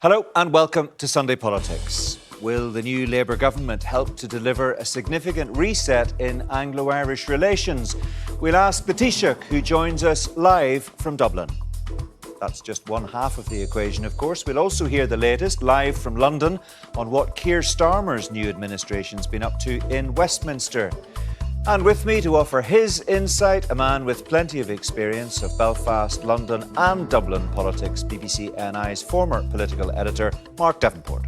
Hello and welcome to Sunday Politics. Will the new Labour government help to deliver a significant reset in Anglo-Irish relations? We'll ask the Taoiseach, who joins us live from Dublin. That's just one half of the equation, of course. We'll also hear the latest live from London on what Keir Starmer's new administration's been up to in Westminster. And with me to offer his insight, a man with plenty of experience of Belfast, London and Dublin politics, BBC NI's former political editor, Mark Davenport.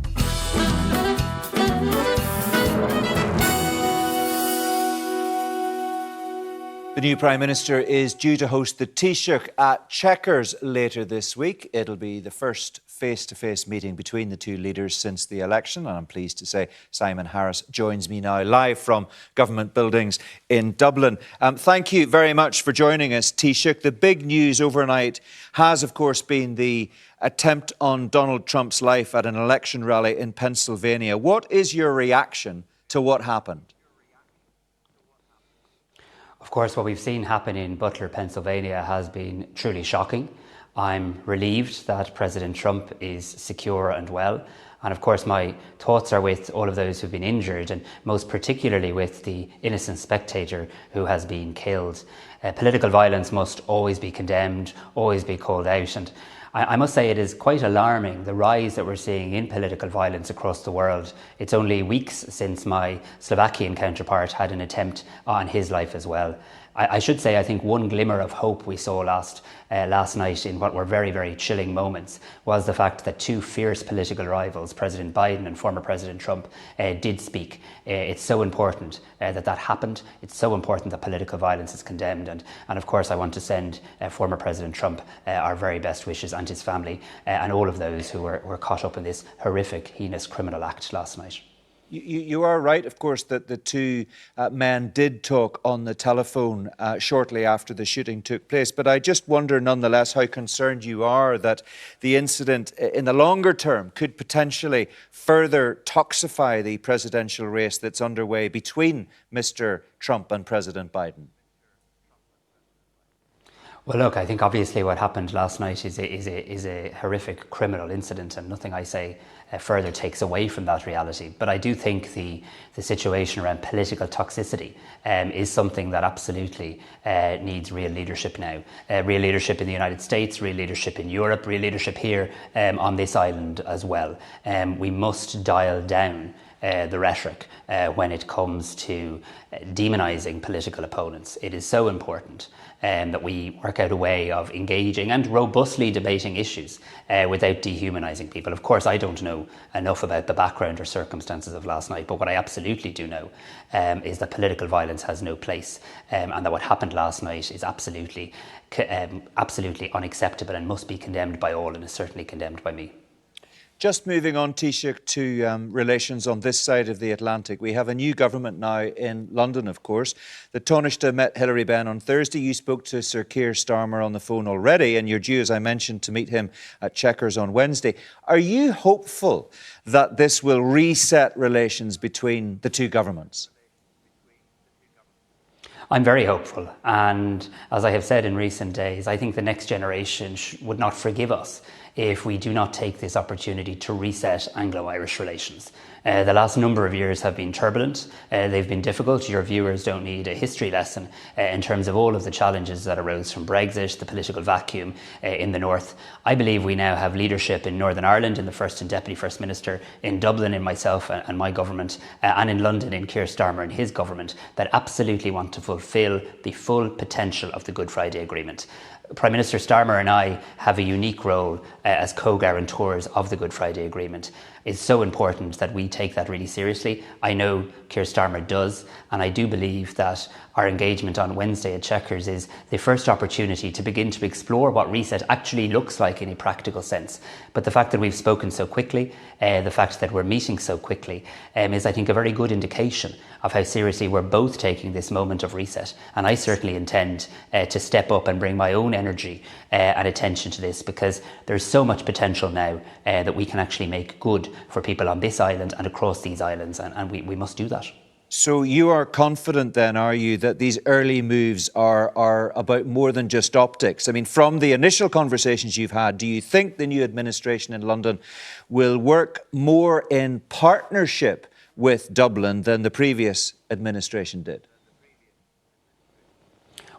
The new Prime Minister is due to host the Taoiseach at Chequers later this week. It'll be the first face-to-face meeting between the two leaders since the election, and I'm pleased to say Simon Harris joins me now live from government buildings in Dublin. Thank you very much for joining us, Taoiseach. The big news overnight has, of course, been the attempt on Donald Trump's life at an election rally in Pennsylvania. What is your reaction to what happened? Of course, what we've seen happen in Butler, Pennsylvania has been truly shocking. I'm relieved that President Trump is secure and well. And of course, my thoughts are with all of those who've been injured, and most particularly with the innocent spectator who has been killed. Political violence must always be condemned, always be called out. And I must say it is quite alarming, the rise that we're seeing in political violence across the world. It's only weeks since my Slovakian counterpart had an attempt on his life as well. I should say, I think one glimmer of hope we saw last night in what were very, very chilling moments was the fact that two fierce political rivals, President Biden and former President Trump, did speak. It's so important that happened. It's so important that political violence is condemned. And of course, I want to send former President Trump our very best wishes, and his family and all of those who were caught up in this horrific, heinous criminal act last night. You are right, of course, that the two men did talk on the telephone shortly after the shooting took place. But I just wonder, nonetheless, how concerned you are that the incident in the longer term could potentially further toxify the presidential race that's underway between Mr. Trump and President Biden. Well, look, I think obviously what happened last night is a horrific criminal incident, and nothing I say further takes away from that reality. But I do think the situation around political toxicity is something that absolutely needs real leadership now. Real leadership in the United States, real leadership in Europe, real leadership here on this island as well. We must dial down the rhetoric when it comes to demonising political opponents. It is so important that we work out a way of engaging and robustly debating issues without dehumanising people. Of course, I don't know enough about the background or circumstances of last night, but what I absolutely do know is that political violence has no place, and that what happened last night is absolutely unacceptable and must be condemned by all, and is certainly condemned by me. Just moving on, Taoiseach, to relations on this side of the Atlantic. We have a new government now in London, of course. The Taoiseach met Hilary Benn on Thursday. You spoke to Sir Keir Starmer on the phone already, and you're due, as I mentioned, to meet him at Chequers on Wednesday. Are you hopeful that this will reset relations between the two governments? I'm very hopeful, and as I have said in recent days, I think the next generation would not forgive us if we do not take this opportunity to reset Anglo-Irish relations. The last number of years have been turbulent. They've been difficult. Your viewers don't need a history lesson in terms of all of the challenges that arose from Brexit, the political vacuum in the north. I believe we now have leadership in Northern Ireland, in the First and Deputy First Minister, in Dublin, in myself and my government, and in London, in Keir Starmer and his government, that absolutely want to fulfil the full potential of the Good Friday Agreement. Prime Minister Starmer and I have a unique role as co-guarantors of the Good Friday Agreement. It's so important that we take that really seriously. I know Keir Starmer does, and I do believe that our engagement on Wednesday at Chequers is the first opportunity to begin to explore what reset actually looks like in a practical sense. But the fact that we've spoken so quickly, the fact that we're meeting so quickly, is, I think, a very good indication of how seriously we're both taking this moment of reset. And I certainly intend to step up and bring my own energy and attention to this, because there's so much potential now that we can actually make good for people on this island and across these islands, and we must do that. So you are confident then, are you, that these early moves are about more than just optics? I mean, from the initial conversations you've had, do you think the new administration in London will work more in partnership with Dublin than the previous administration did?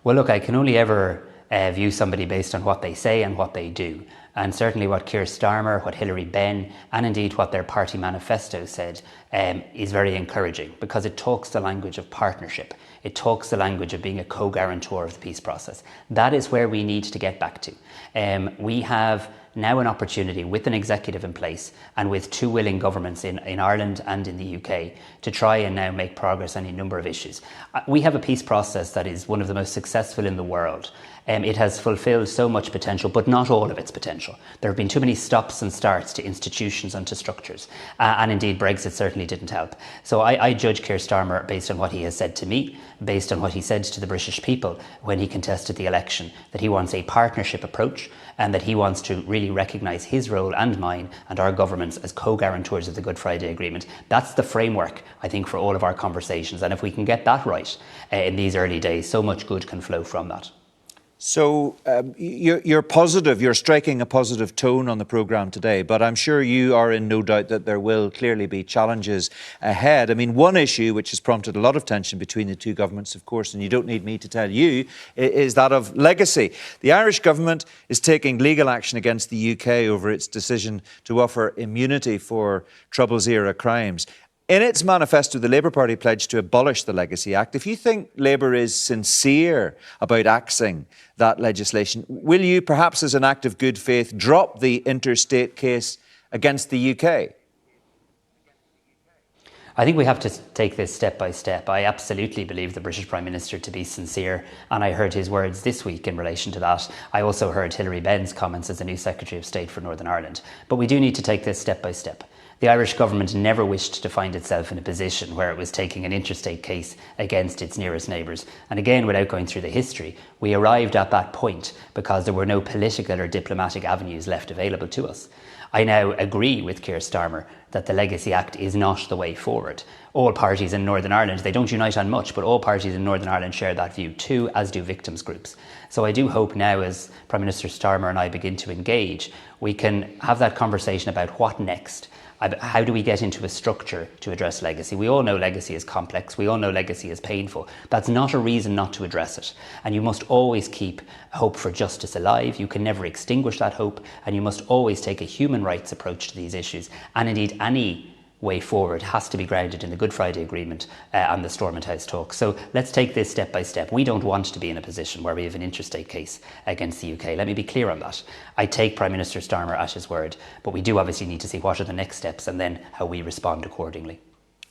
Well, look, I can only ever view somebody based on what they say and what they do. And certainly what Keir Starmer, what Hilary Benn, and indeed what their party manifesto said is very encouraging, because it talks the language of partnership. It talks the language of being a co-guarantor of the peace process. That is where we need to get back to. We have now an opportunity with an executive in place and with two willing governments in Ireland and in the UK to try and now make progress on a number of issues. We have a peace process that is one of the most successful in the world. It has fulfilled so much potential, but not all of its potential. There have been too many stops and starts to institutions and to structures. And indeed, Brexit certainly didn't help. So I judge Keir Starmer based on what he has said to me, based on what he said to the British people when he contested the election, that he wants a partnership approach and that he wants to really recognise his role and mine and our governments as co-guarantors of the Good Friday Agreement. That's the framework, I think, for all of our conversations. And if we can get that right in these early days, so much good can flow from that. So you're positive, you're striking a positive tone on the programme today, but I'm sure you are in no doubt that there will clearly be challenges ahead. I mean, one issue which has prompted a lot of tension between the two governments, of course, and you don't need me to tell you, is that of legacy. The Irish government is taking legal action against the UK over its decision to offer immunity for Troubles-era crimes. In its manifesto, the Labour Party pledged to abolish the Legacy Act. If you think Labour is sincere about axing that legislation, will you, perhaps as an act of good faith, drop the interstate case against the UK? I think we have to take this step by step. I absolutely believe the British Prime Minister to be sincere, and I heard his words this week in relation to that. I also heard Hilary Benn's comments as the new Secretary of State for Northern Ireland. But we do need to take this step by step. The Irish government never wished to find itself in a position where it was taking an interstate case against its nearest neighbours. And again, without going through the history, we arrived at that point because there were no political or diplomatic avenues left available to us. I now agree with Keir Starmer that the Legacy Act is not the way forward. All parties in Northern Ireland, they don't unite on much, but all parties in Northern Ireland share that view too, as do victims groups. So I do hope now, as Prime Minister Starmer and I begin to engage, we can have that conversation about what next. How do we get into a structure to address legacy? We all know legacy is complex. We all know legacy is painful. That's not a reason not to address it. And you must always keep hope for justice alive. You can never extinguish that hope. And you must always take a human rights approach to these issues. And indeed, any way forward has to be grounded in the Good Friday Agreement and the Stormont House talks. So let's take this step by step. We don't want to be in a position where we have an interstate case against the UK. Let me be clear on that. I take Prime Minister Starmer at his word, but we do obviously need to see what are the next steps and then how we respond accordingly.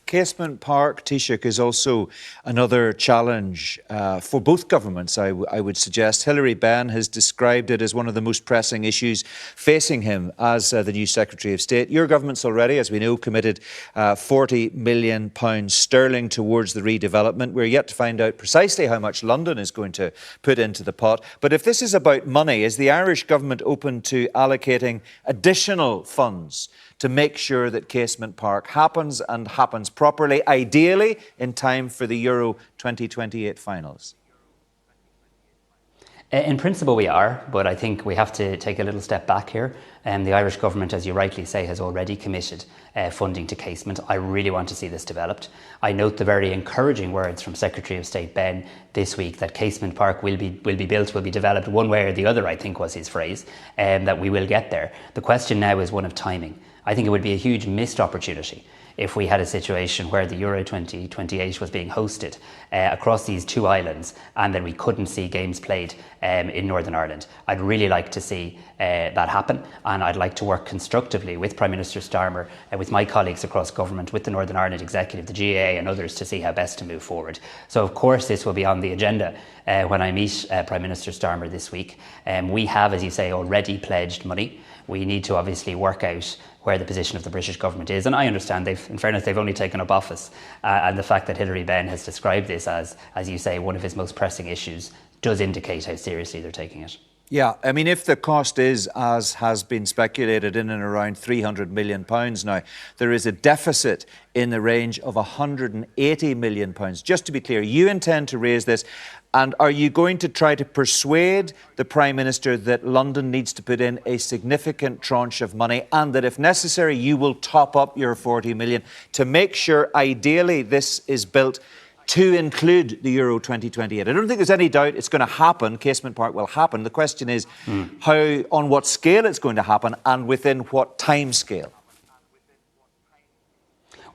Casement Park, Taoiseach, is also another challenge for both governments, I would suggest. Hilary Benn has described it as one of the most pressing issues facing him as the new Secretary of State. Your government's already, as we know, committed £40 million towards the redevelopment. We're yet to find out precisely how much London is going to put into the pot. But if this is about money, is the Irish government open to allocating additional funds to make sure that Casement Park happens and happens properly, ideally in time for the Euro 2028 finals? In principle, we are, but I think we have to take a little step back here. The Irish government, as you rightly say, has already committed funding to Casement. I really want to see this developed. I note the very encouraging words from Secretary of State Benn this week that Casement Park will be built, will be developed one way or the other, I think was his phrase, that we will get there. The question now is one of timing. I think it would be a huge missed opportunity if we had a situation where the Euro 2028 was being hosted across these two islands and then we couldn't see games played in Northern Ireland. I'd really like to see that happen, and I'd like to work constructively with Prime Minister Starmer and with my colleagues across government, with the Northern Ireland Executive, the GAA and others to see how best to move forward. So of course this will be on the agenda when I meet Prime Minister Starmer this week. We have, as you say, already pledged money. We need to obviously work out where the position of the British government is. And I understand, in fairness, they've only taken up office. And the fact that Hilary Benn has described this as you say, one of his most pressing issues does indicate how seriously they're taking it. Yeah, I mean, if the cost is, as has been speculated, in and around £300 million now, there is a deficit in the range of £180 million. Just to be clear, you intend to raise this, and are you going to try to persuade the Prime Minister that London needs to put in a significant tranche of money, and that if necessary you will top up your 40 million to make sure, ideally, this is built to include the Euro 2028? I don't think there's any doubt it's going to happen. Casement Park will happen. The question is how, on what scale it's going to happen, and within what time scale.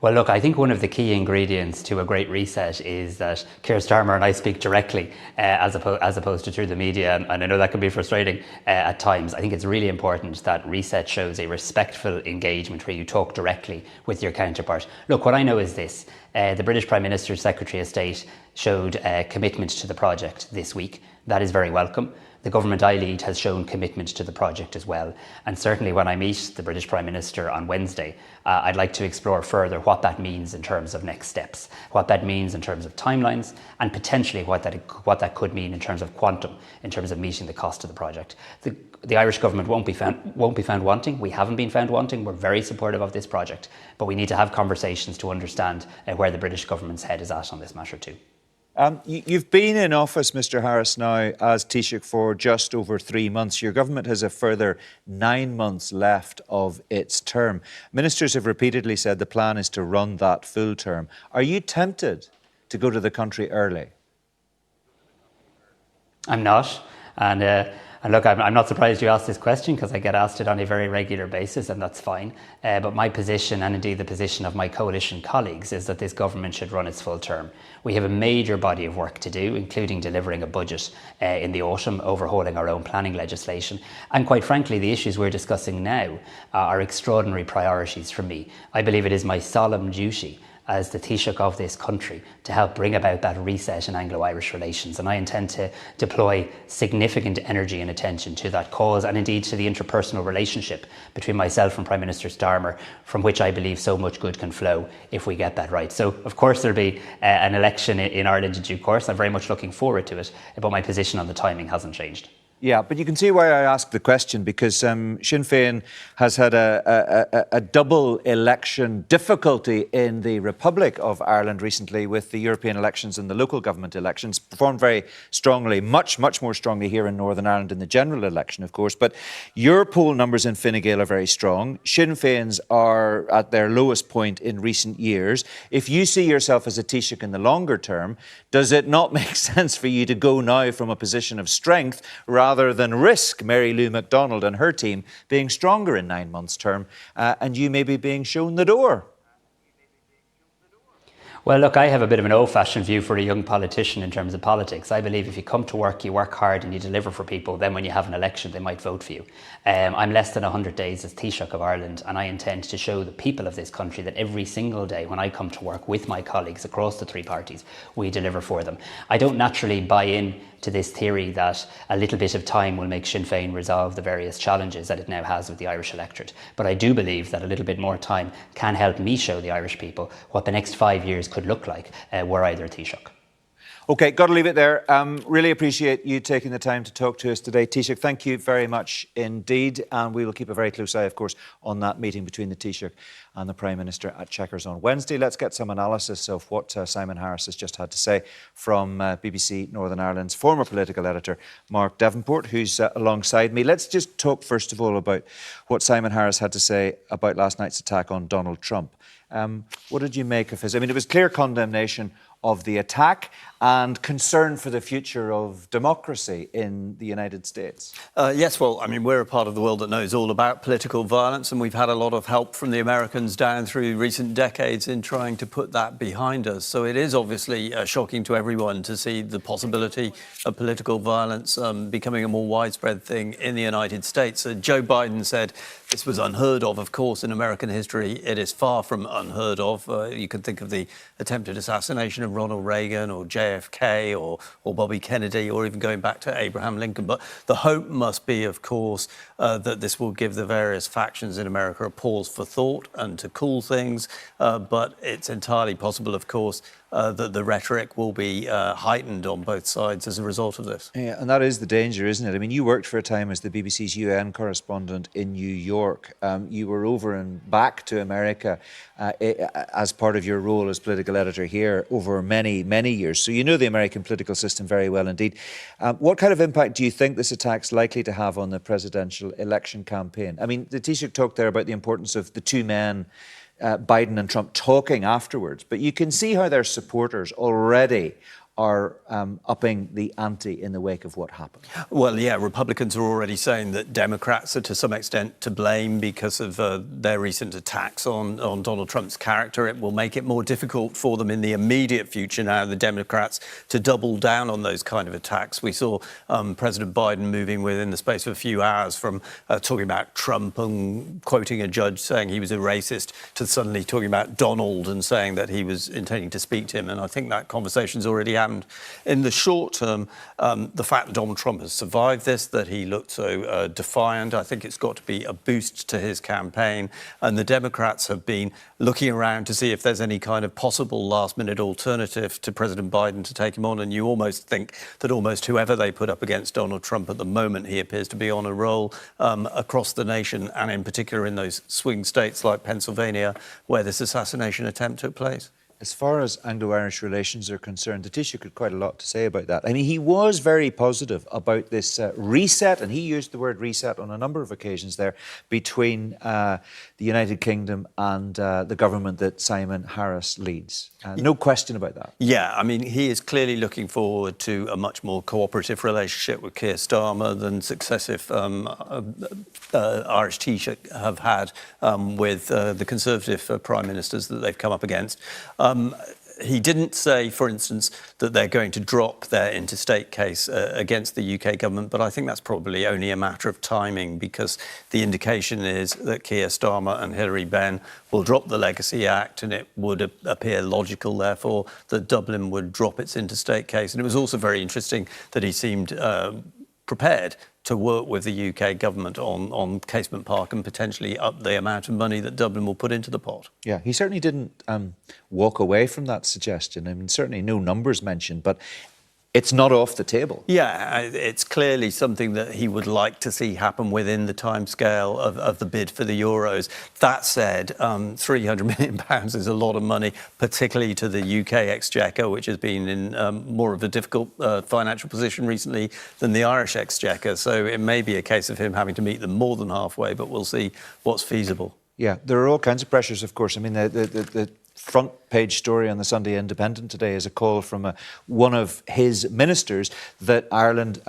Well, look, I think one of the key ingredients to a great reset is that Keir Starmer and I speak directly as opposed to through the media. And I know that can be frustrating at times. I think it's really important that reset shows a respectful engagement where you talk directly with your counterpart. Look, what I know is this. The British Prime Minister's Secretary of State showed commitment to the project this week. That is very welcome. The government I lead has shown commitment to the project as well. And certainly when I meet the British Prime Minister on Wednesday, I'd like to explore further what that means in terms of next steps, what that means in terms of timelines, and potentially what that could mean in terms of quantum, in terms of meeting the cost of the project. The Irish government won't be found wanting. We haven't been found wanting. We're very supportive of this project, but we need to have conversations to understand where the British government's head is at on this matter too. You've been in office, Mr Harris, now as Taoiseach for just over 3 months. Your government has a further 9 months left of its term. Ministers have repeatedly said the plan is to run that full term. Are you tempted to go to the country early? I'm not. And look, I'm not surprised you asked this question, because I get asked it on a very regular basis, and that's fine. But my position, and indeed the position of my coalition colleagues, is that this government should run its full term. We have a major body of work to do, including delivering a budget in the autumn, overhauling our own planning legislation. And quite frankly, the issues we're discussing now are extraordinary priorities for me. I believe it is my solemn duty as the Taoiseach of this country to help bring about that reset in Anglo-Irish relations. And I intend to deploy significant energy and attention to that cause, and indeed to the interpersonal relationship between myself and Prime Minister Starmer, from which I believe so much good can flow if we get that right. So, of course, there'll be an election in Ireland in due course. I'm very much looking forward to it, but my position on the timing hasn't changed. Yeah, but you can see why I asked the question, because Sinn Féin has had a double election difficulty in the Republic of Ireland recently, with the European elections and the local government elections. Performed very strongly, much more strongly here in Northern Ireland in the general election, of course. But your poll numbers in Fine Gael are very strong. Sinn Féin's are at their lowest point in recent years. If you see yourself as a Taoiseach in the longer term, does it not make sense for you to go now from a position of strength rather than risk Mary Lou McDonald and her team being stronger in 9 months' term, and you maybe being shown the door? Well, look, I have a bit of an old-fashioned view for a young politician in terms of politics. I believe if you come to work, you work hard and you deliver for people, then when you have an election, they might vote for you. I'm less than 100 days as Taoiseach of Ireland, and I intend to show the people of this country that every single day when I come to work with my colleagues across the three parties, we deliver for them. I don't naturally buy in to this theory that a little bit of time will make Sinn Féin resolve the various challenges that it now has with the Irish electorate. But I do believe that a little bit more time can help me show the Irish people what the next 5 years could look like were I their Taoiseach. OK, got to leave it there. Really appreciate you taking the time to talk to us today. Taoiseach, thank you very much indeed. And we will keep a very close eye, of course, on that meeting between the Taoiseach and the Prime Minister at Chequers on Wednesday. Let's get some analysis of what Simon Harris has just had to say from BBC Northern Ireland's former political editor, Mark Davenport, who's alongside me. Let's just talk, first of all, about what Simon Harris had to say about last night's attack on Donald Trump. What did you make of his? I mean, it was clear condemnation of the attack and concern for the future of democracy in the United States. Yes, well, I mean, we're a part of the world that knows all about political violence, and we've had a lot of help from the Americans down through recent decades in trying to put that behind us. So it is obviously shocking to everyone to see the possibility of political violence becoming a more widespread thing in the United States. Joe Biden said this was unheard of course, in American history. It is far from unheard of. You can think of the attempted assassination of Ronald Reagan or JFK or Bobby Kennedy, or even going back to Abraham Lincoln. But the hope must be, of course, that this will give the various factions in America a pause for thought and to cool things. But it's entirely possible, of course, that the rhetoric will be heightened on both sides as a result of this. Yeah, and that is the danger, isn't it? I mean, you worked for a time as the BBC's UN correspondent in New York. You were over and back to America as part of your role as political editor here over many, many years. So you know the American political system very well indeed. What kind of impact do you think this attack's likely to have on the presidential election campaign? I mean, the Taoiseach talked there about the importance of the two men, Biden and Trump, talking afterwards, but you can see how their supporters already are upping the ante in the wake of what happened. Well, yeah, Republicans are already saying that Democrats are to some extent to blame because of their recent attacks on Donald Trump's character. It will make it more difficult for them in the immediate future now, the Democrats, to double down on those kind of attacks. We saw President Biden moving within the space of a few hours from talking about Trump and quoting a judge saying he was a racist to suddenly talking about Donald and saying that he was intending to speak to him. And I think that conversation's already happened. In the short term, the fact that Donald Trump has survived this, that he looked so defiant, I think it's got to be a boost to his campaign. And the Democrats have been looking around to see if there's any kind of possible last-minute alternative to President Biden to take him on. And you almost think that almost whoever they put up against Donald Trump at the moment, he appears to be on a roll across the nation, and in particular in those swing states like Pennsylvania, where this assassination attempt took place. As far as Anglo-Irish relations are concerned, the Taoiseach had quite a lot to say about that. I mean, he was very positive about this reset, and he used the word reset on a number of occasions there, between the United Kingdom and the government that Simon Harris leads. No question about that. Yeah, I mean, he is clearly looking forward to a much more cooperative relationship with Keir Starmer than successive Irish Taoiseach have had with the Conservative Prime Ministers that they've come up against. He didn't say, for instance, that they're going to drop their interstate case against the UK government, but I think that's probably only a matter of timing, because the indication is that Keir Starmer and Hilary Benn will drop the Legacy Act, and it would appear logical, therefore, that Dublin would drop its interstate case. And it was also very interesting that he seemed prepared to work with the UK government on Casement Park and potentially up the amount of money that Dublin will put into the pot. Yeah, he certainly didn't walk away from that suggestion. I mean, certainly no numbers mentioned, but it's not off the table. Yeah, it's clearly something that he would like to see happen within the timescale of the bid for the Euros. That said, £300 million is a lot of money, particularly to the UK Exchequer, which has been in more of a difficult financial position recently than the Irish Exchequer. So it may be a case of him having to meet them more than halfway, but we'll see what's feasible. Yeah, there are all kinds of pressures, of course. I mean, the front page story on the Sunday Independent today is a call from one of his ministers that Ireland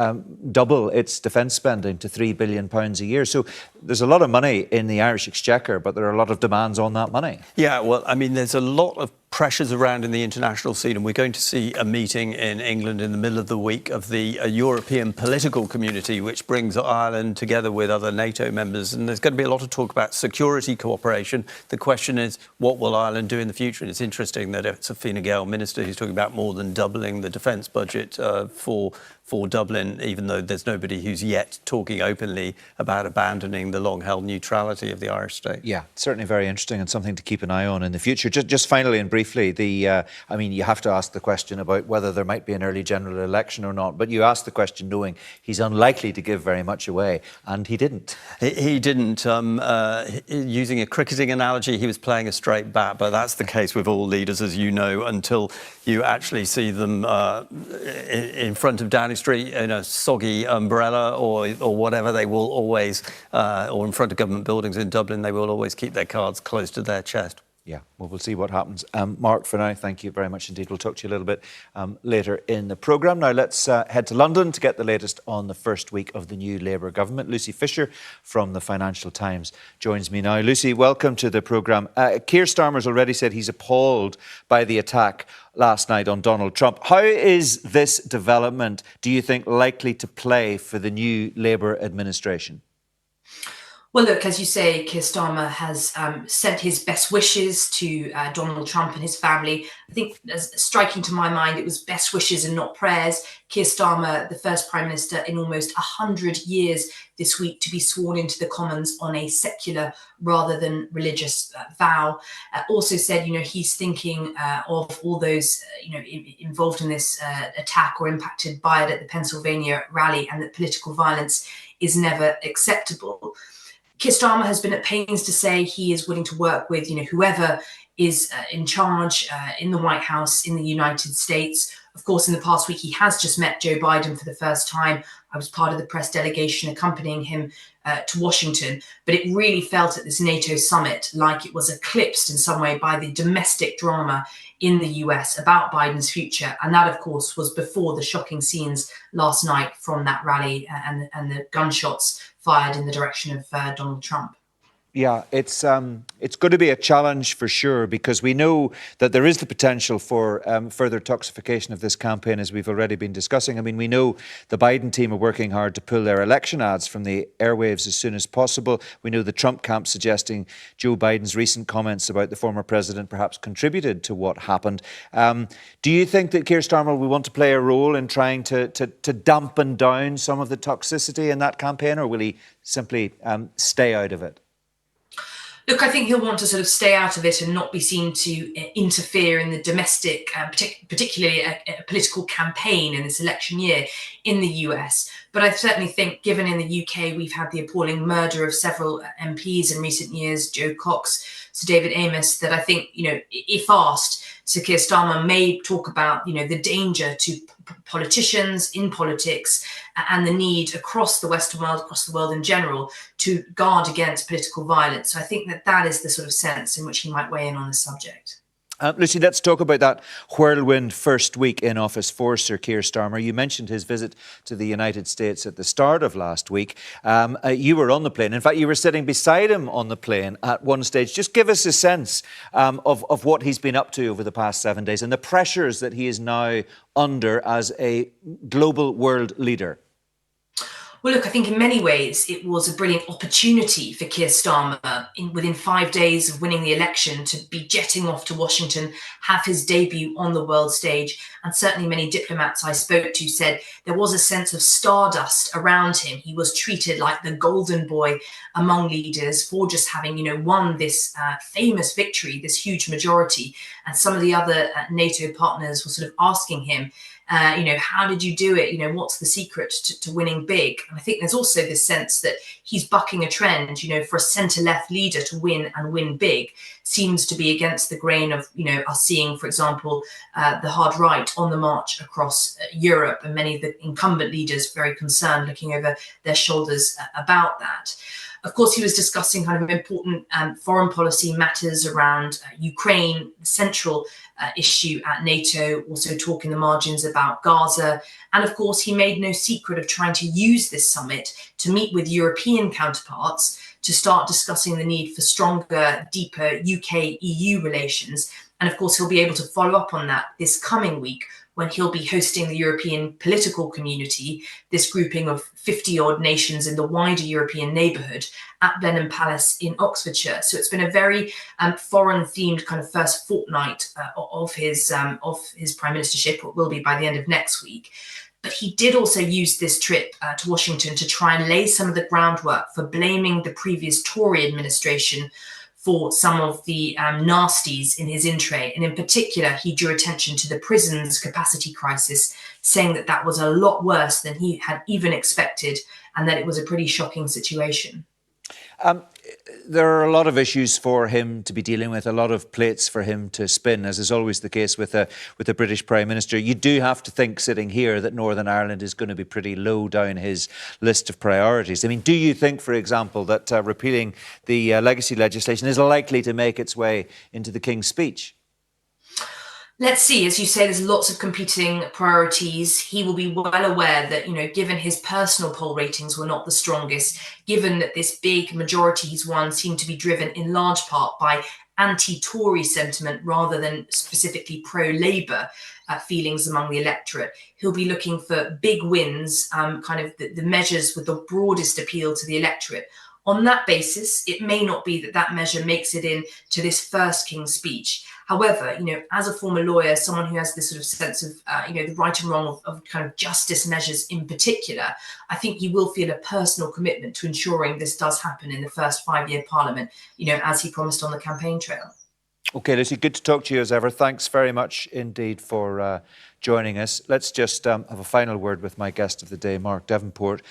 double its defence spending to £3 billion a year. So there's a lot of money in the Irish Exchequer, but there are a lot of demands on that money. Yeah, well, I mean, there's a lot of pressures around in the international scene, and we're going to see a meeting in England in the middle of the week of the European political community, which brings Ireland together with other NATO members. And there's going to be a lot of talk about security cooperation. The question is, what will Ireland do in the future? And it's interesting that it's a Fine Gael minister who's talking about more than doubling the defence budget for Dublin, even though there's nobody who's yet talking openly about abandoning the long-held neutrality of the Irish state. Yeah, certainly very interesting and something to keep an eye on in the future. Just finally and briefly, I mean, you have to ask the question about whether there might be an early general election or not, but you asked the question knowing he's unlikely to give very much away, and he didn't. He didn't. Using a cricketing analogy, he was playing a straight bat, but that's the case with all leaders, as you know, until you actually see them in front of Downing Street in a soggy umbrella or whatever. They will always, or in front of government buildings in Dublin, they will always keep their cards close to their chest. Yeah, well, we'll see what happens. Mark, for now, thank you very much indeed. We'll talk to you a little bit later in the programme. Now, let's head to London to get the latest on the first week of the new Labour government. Lucy Fisher from the Financial Times joins me now. Lucy, welcome to the programme. Keir Starmer's already said he's appalled by the attack last night on Donald Trump. How is this development, do you think, likely to play for the new Labour administration? Well, look, as you say, Keir Starmer has sent his best wishes to Donald Trump and his family. I think, as striking to my mind, it was best wishes and not prayers. Keir Starmer, the first Prime Minister in almost 100 years this week to be sworn into the Commons on a secular rather than religious vow, also said, he's thinking of all those, involved in this attack or impacted by it at the Pennsylvania rally, and that political violence is never acceptable. Keir Starmer has been at pains to say he is willing to work with, whoever is in charge in the White House in the United States. Of course, in the past week, he has just met Joe Biden for the first time. I was part of the press delegation accompanying him to Washington, but it really felt at this NATO summit like it was eclipsed in some way by the domestic drama in the US about Biden's future. And that, of course, was before the shocking scenes last night from that rally and the gunshots fired in the direction of Donald Trump. Yeah, it's going to be a challenge for sure, because we know that there is the potential for further toxification of this campaign, as we've already been discussing. I mean, we know the Biden team are working hard to pull their election ads from the airwaves as soon as possible. We know the Trump camp suggesting Joe Biden's recent comments about the former president perhaps contributed to what happened. Do you think that Keir Starmer will want to play a role in trying to dampen down some of the toxicity in that campaign, or will he simply stay out of it? Look, I think he'll want to sort of stay out of it and not be seen to interfere in the domestic, particularly a political campaign in this election year in the US. But I certainly think, given in the UK we've had the appalling murder of several MPs in recent years, Joe Cox, Sir David Amess, that I think, if asked, Sir Keir Starmer may talk about, the danger to politicians in politics and the need across the Western world, across the world in general, to guard against political violence. So I think that is the sort of sense in which he might weigh in on the subject. Lucy, let's talk about that whirlwind first week in office for Sir Keir Starmer. You mentioned his visit to the United States at the start of last week. You were on the plane. In fact, you were sitting beside him on the plane at one stage. Just give us a sense of what he's been up to over the past 7 days and the pressures that he is now under as a global world leader. Well, look, I think in many ways it was a brilliant opportunity for Keir Starmer within 5 days of winning the election to be jetting off to Washington, have his debut on the world stage. And certainly many diplomats I spoke to said there was a sense of stardust around him. He was treated like the golden boy among leaders for just having, won this famous victory, this huge majority. And some of the other NATO partners were sort of asking him, how did you do it? What's the secret to winning big? And I think there's also this sense that he's bucking a trend, for a centre-left leader to win and win big seems to be against the grain of, us seeing, for example, the hard right on the march across Europe, and many of the incumbent leaders very concerned, looking over their shoulders about that. Of course, he was discussing kind of important foreign policy matters around Ukraine, the central issue at NATO, also talking the margins about Gaza. And of course, he made no secret of trying to use this summit to meet with European counterparts to start discussing the need for stronger, deeper UK-EU relations. And of course, he'll be able to follow up on that this coming week when he'll be hosting the European political community, this grouping of 50-odd nations in the wider European neighbourhood, at Blenheim Palace in Oxfordshire. So it's been a very foreign-themed kind of first fortnight of his prime ministership, what will be by the end of next week. But he did also use this trip to Washington to try and lay some of the groundwork for blaming the previous Tory administration for some of the nasties in his in-tray. And in particular, he drew attention to the prison's capacity crisis, saying that that was a lot worse than he had even expected, and that it was a pretty shocking situation. There are a lot of issues for him to be dealing with, a lot of plates for him to spin, as is always the case with a British Prime Minister. You do have to think, sitting here, that Northern Ireland is going to be pretty low down his list of priorities. I mean, do you think, for example, that repealing the legacy legislation is likely to make its way into the King's speech? Let's see. As you say, there's lots of competing priorities. He will be well aware that, given his personal poll ratings were not the strongest, given that this big majority he's won seemed to be driven in large part by anti-Tory sentiment rather than specifically pro-Labour feelings among the electorate, he'll be looking for big wins, kind of the measures with the broadest appeal to the electorate. On that basis, it may not be that that measure makes it into this first King's Speech. However, as a former lawyer, someone who has this sort of sense of, the right and wrong of kind of justice measures in particular, I think he will feel a personal commitment to ensuring this does happen in the first 5-year Parliament, as he promised on the campaign trail. OK, Lucy, good to talk to you as ever. Thanks very much indeed for joining us. Let's just have a final word with my guest of the day, Mark Devonport.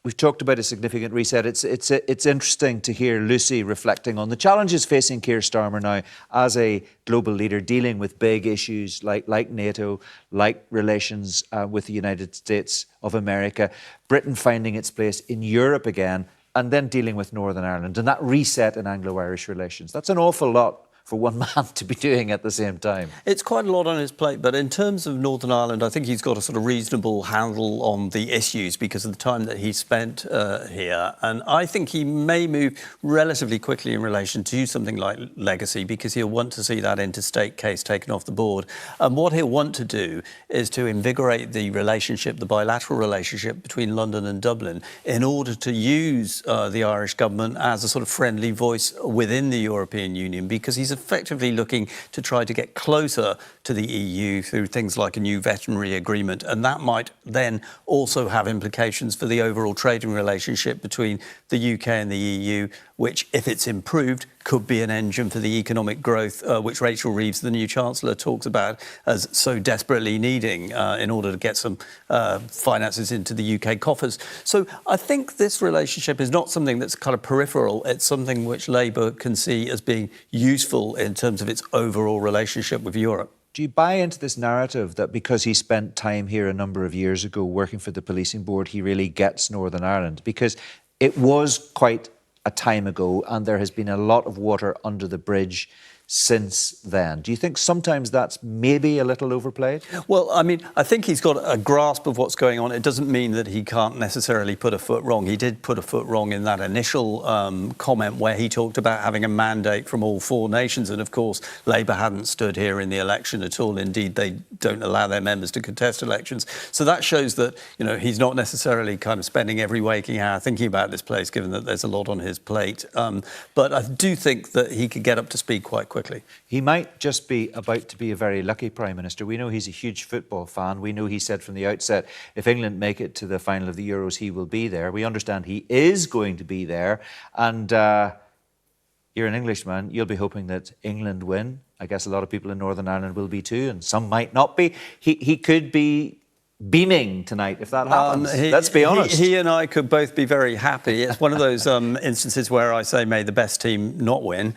We've talked about a significant reset. It's interesting to hear Lucy reflecting on the challenges facing Keir Starmer now as a global leader dealing with big issues like NATO, like relations with the United States of America, Britain finding its place in Europe again, and then dealing with Northern Ireland and that reset in Anglo-Irish relations. That's an awful lot for one man to be doing at the same time. It's quite a lot on his plate, but in terms of Northern Ireland, I think he's got a sort of reasonable handle on the issues because of the time that he spent here. And I think he may move relatively quickly in relation to something like legacy because he'll want to see that interstate case taken off the board. And what he'll want to do is to invigorate the relationship, the bilateral relationship between London and Dublin in order to use the Irish government as a sort of friendly voice within the European Union because he's effectively looking to try to get closer to the EU through things like a new veterinary agreement. And that might then also have implications for the overall trading relationship between the UK and the EU, which, if it's improved, could be an engine for the economic growth, which Rachel Reeves, the new Chancellor, talks about as so desperately needing in order to get some finances into the UK coffers. So I think this relationship is not something that's kind of peripheral. It's something which Labour can see as being useful in terms of its overall relationship with Europe. Do you buy into this narrative that because he spent time here a number of years ago working for the policing board, he really gets Northern Ireland? Because it was quite a time ago and there has been a lot of water under the bridge since then. Do you think sometimes that's maybe a little overplayed? Well, I mean, I think he's got a grasp of what's going on. It doesn't mean that he can't necessarily put a foot wrong. He did put a foot wrong in that initial comment where he talked about having a mandate from all 4 nations. And of course, Labour hadn't stood here in the election at all. Indeed, they don't allow their members to contest elections. So that shows that, he's not necessarily kind of spending every waking hour thinking about this place, given that there's a lot on his plate. But I do think that he could get up to speed quite quickly. He might just be about to be a very lucky Prime Minister. We know he's a huge football fan. We know he said from the outset, if England make it to the final of the Euros, he will be there. We understand he is going to be there. And you're an Englishman. You'll be hoping that England win. I guess a lot of people in Northern Ireland will be too, and some might not be. He could be beaming tonight if that happens. Let's be honest. He and I could both be very happy. It's one of those instances where I say may the best team not win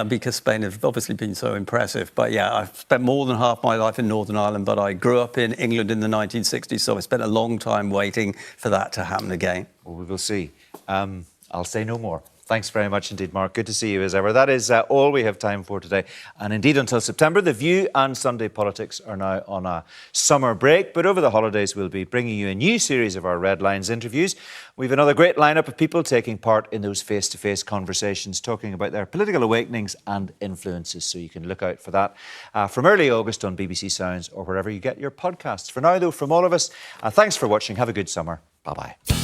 because Spain have obviously been so impressive. But yeah, I've spent more than half my life in Northern Ireland, but I grew up in England in the 1960s, so I spent a long time waiting for that to happen again. Well, we will see. I'll say no more. Thanks very much indeed, Mark. Good to see you as ever. That is all we have time for today. And indeed, until September, The View and Sunday Politics are now on a summer break. But over the holidays, we'll be bringing you a new series of our Red Lines interviews. We've another great lineup of people taking part in those face-to-face conversations, talking about their political awakenings and influences. So you can look out for that from early August on BBC Sounds or wherever you get your podcasts. For now, though, from all of us, thanks for watching. Have a good summer. Bye-bye.